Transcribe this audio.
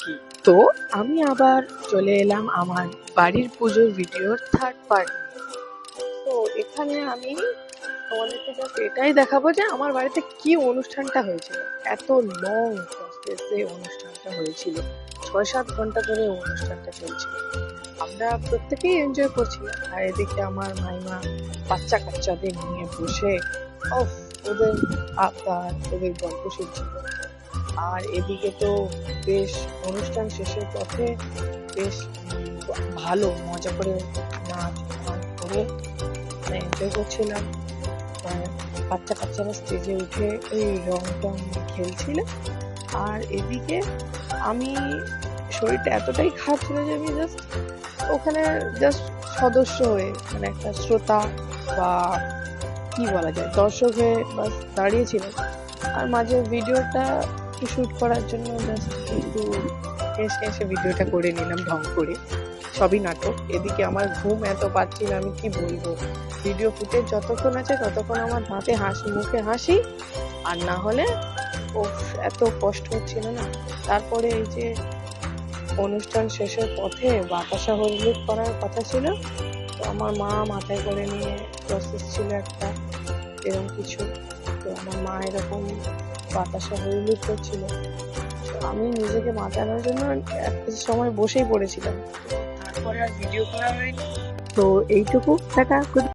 কি। তো আমি আবার চলে এলাম আমার বাড়ির পুজোর ভিডিওর থার্ড পার্ট। তো এখানে আমি তোমাদেরকে জাস্ট এটাই দেখাবো যে আমার বাড়িতে কি অনুষ্ঠানটা হয়েছিল। এত লং প্রসেসে অনুষ্ঠানটা হয়েছিল, ৬-৭ ঘন্টা ধরে অনুষ্ঠানটা চলছিল। আমরা প্রত্যেকেই এনজয় করছিলাম, আর এদিকে আমার মাইমা বাচ্চা কাচ্চাদের নিয়ে বসে ওদের আবদার, ওদের গল্প শুনছিল। আর এদিকে তো বেশ অনুষ্ঠান শেষের পথে বেশ ভালো মজা করে নাচ গান করে এনজয় করছিলাম। বাচ্চা কাচ্চারা স্টেজে উঠে ওই রং টং খেলছিল, আর এদিকে আমি শরীরটা এতটাই খারাপ ছিল যে আমি ওখানে সদস্য হয়ে, মানে একটা শ্রোতা বা কি বলা যায় দর্শক হয়ে বাস দাঁড়িয়েছিলাম। আর মাঝে ভিডিওটা একটু শুট করার জন্য একটু হেসে ভিডিওটা করে নিলাম ঢং করে। সবই নাটক। এদিকে আমার ঘুম এত পাচ্ছিল, আমি কি বলবো। ভিডিও ফুটেজ যতক্ষণ আছে ততক্ষণ আমার দাঁতে মুখে হাসি, আর না হলে এত কষ্ট হচ্ছিল না। তারপরে এই যে অনুষ্ঠান শেষের পথে বাতাসা হলুদ করার কথা ছিল, তো আমার মা মাথায় করে নিয়ে প্রসেস ছিল একটা এরকম কিছু। তো আমার মা এরকম বাতাসা হলুদ করছিল, তো আমি নিজেকে মাতানোর জন্য একটা সময় বসেই পড়েছিলাম। তারপরে আর ভিডিও করা হয়নি। তো এইটুকু, টাটা।